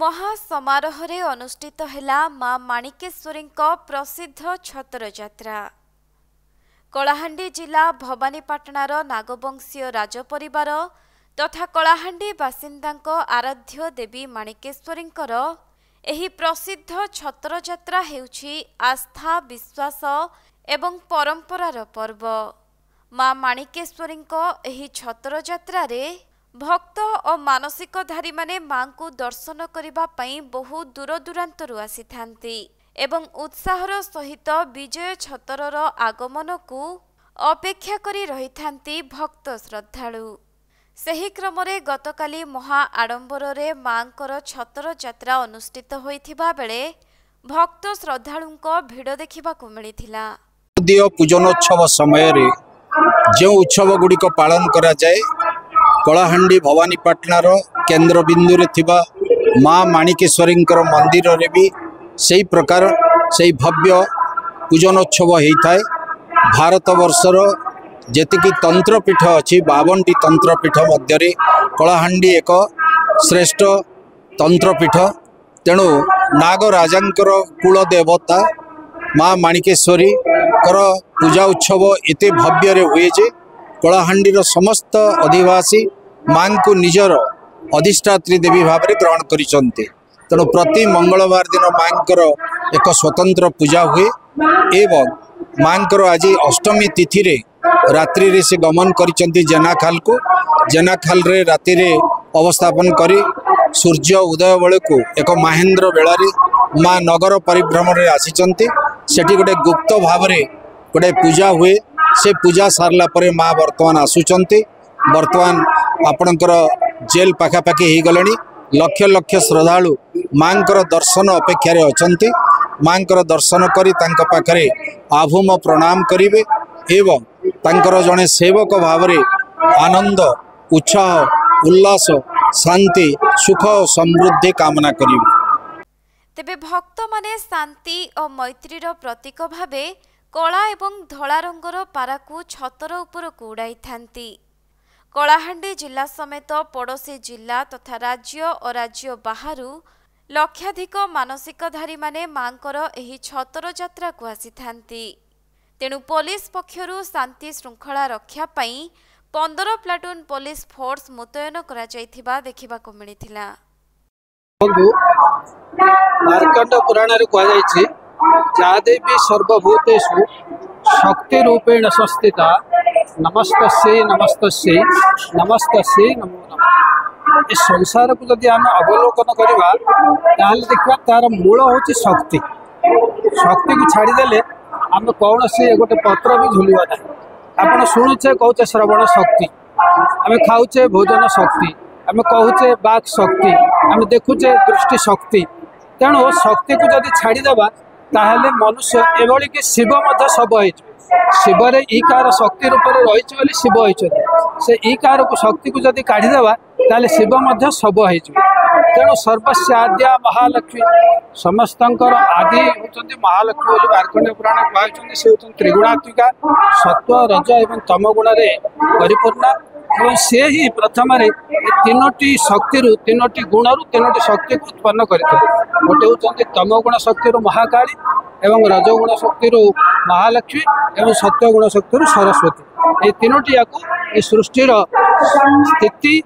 महासमारोह अनुष्ठित हैला मां माणिकेश्वरी प्रसिद्ध छतर यात्रा। कलाहांडी जिला भवानीपाटणार नागवंशीय राजपरिवार तथा कलाहांडी बासिंदा आराध्य देवी माणिकेश्वरींकर एही प्रसिद्ध छतर यात्रा हेउछि आस्था विश्वास एवं परंपरार पर्व। मां माणिकेश्वरी एही छतर यात्रा रे भक्त और मानसिकधारी माने मां को दर्शन करिबा पई बहु दूर दूरांतरु आसीथांती एवं उत्साहर सहित विजय छतरर आगमन को अपेक्षा करी रहिथांती भक्त श्रद्धालु। सही क्रम रे गतकाली महा आडंबर रे मांकर छतर यात्रा अनुष्ठित होइथिबा बेले भक्त श्रद्धालुंको भिड़ देखिबाकु मिलिथिला। पूजनोत्सव समय रे जो उत्सव गुड़िक पालन करा जाए कलाहांडी भवानीपाटणार केन्द्र बिंदु रे थिबा मां माणिकेश्वरी मंदिर रे भी सही प्रकार से भव्य पूजनोत्सव होता है। भारत वर्षर जेतिकी तंत्रपीठ अच्छी 52टी तंत्रपीठ मध्य कलाहांडी एक श्रेष्ठ तंत्रपीठ। तेणु नागराजांकर कुलदेवता मां माणिकेश्वरी पूजा उत्सव एते भव्य रे हुए जे कलाहांडीर समस्त अधिवासी मां को निजर अधिष्ठात्री देवी भाव में ग्रहण करिसंते। तेणु प्रति मंगलवार दिन मांकर एक स्वतंत्र पूजा हुए एवं मांकर आज अष्टमी तिथि रे रात्रि रे से गमन करिसंती जेनाखाल को। जेनाखाल रे राति रे अवस्थापन करी सूर्य उदय बेले को एक महेंद्र बेलारी मां नगर परिभ्रमण रे आसीचंती। सेठी गोटे गुप्त भाव रे गोटे पूजा हुए। से पूजा सारला परे माँ वर्तमान आसुचंती। वर्तमान आपणकर जेल पाखापाखि हो गले। लक्ष लक्ष श्रद्धालु मांकर दर्शन अपेक्षा रे अछंती। मांकर दर्शन करी तांका पाखरे आभूम प्रणाम करिवे एवं तांकर जने सेवक भाव रे आनंद उत्साह उल्लास शांति सुख और समृद्धि कामना करिवे। तेबे भक्त माने शांति और मैत्रीर प्रतीक भावे कला एवं धला रंगर पाराकू छतर उपरकू उड़ाई थांती। कलाहांडी जिला समेत पड़ोशी जिला तथा राज्य और राज्य बाहरु लक्षाधिक मानसिकधारी माने मांकर एही छतर यात्रा को आसी थांती। तेणु पुलिस पक्षरु शांति श्रृंखला रक्षा पई 15 प्लाटून पुलिस फोर्स मुतयन करा जायथिबा देखिबाकू मिलिथिला। मार्कंड पुराण रे कहा जायछि जादेवी सर्वभूतेषु शक्ति रूपेण संस्थिता नमस्तस्यै नमस्तस्यै नमस्तस्यै नमो नमः। इस संसार को जदि आम अवलोकन करवा ताल देखा तार मूल होची शक्ति। शक्ति को छाड़ीदेले आम कौन से गोटे पत्र भी झुलवा ना। आप शुणुचे कौचे श्रवण शक्ति, आम खाऊचे भोजन शक्ति, आम कहूचे बाक शक्ति, आम देखुचे दृष्टि शक्ति। तेणु शक्ति को जदि छाड़ीदेवा ताहले मनुष्य एभली कि शिव मध्य सब हो। शिवर ईकार शक्ति रूप में रही शिव होती से ईकार को शक्ति को जदि काढ़ीदेवा ताहले शिव मध्य सब हो। तेणु सर्वस्व आद्या महालक्ष्मी समस्तंकर आदि होती महालक्ष्मी बोली मार्कंडेय पुराण कहते से होती त्रिगुणात्मिका सत्व रज एवं तम गुण परिपूर्णा। और से ही प्रथम तीनोटी शक्ति तीनोटी गुण तीनोटी शक्ति को उत्पन्न करते। गोटे होती तम गुण शक्ति महाकाली एवं रजगुण शक्ति महालक्ष्मी एवं सत्वगुण शक्ति सरस्वती। ये तीनोटी या सृष्टिर स्थिति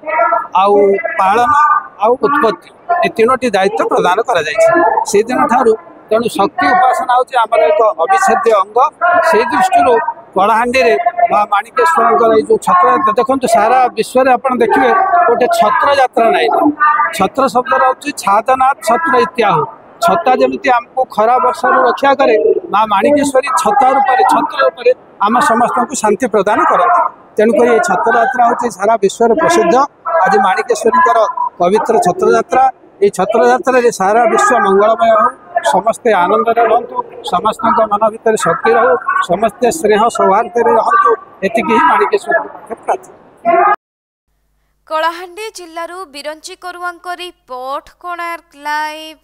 आउ पालन आउ उत्पत्ति ये तीनोटी दायित्व प्रदान करा जायछि से दिन ठारू। तेणु शक्ति उपासना होची आमर एक अविच्छेद्य अंग। से दृष्टि कलाहांडी रे मां माणिकेश्वरी जो छत्र यात्रा देखो सारा विश्व में आप देखिए गोटे छत्र यात्रा नहीं। छत्र शब्द होची छादनाथ छत्र इत्याहु। छत्ता जमी आमको खरा वर्षा रक्षा करे मां माणिकेश्वरी छत्ता छत्र रूप आम समस्त को शांति प्रदान करती। तेणुक ये छत्र यात्रा होची सारा विश्व में प्रसिद्ध। आज माणिकेश्वरी पवित्र छत्र यात्रा ये छत्र यात्रा सारा विश्व मंगलमय हो। समस्ते आनंद रहतु, समस्त मन भर शक्ति रहू, समस्ते स्नेह सौहार्द रहतु। एति माणिकेश्वरी प्रार्थना। कलाहांडी जिल्लारू बिरंची करुआंक रिपोर्ट कोणार्क लाइव।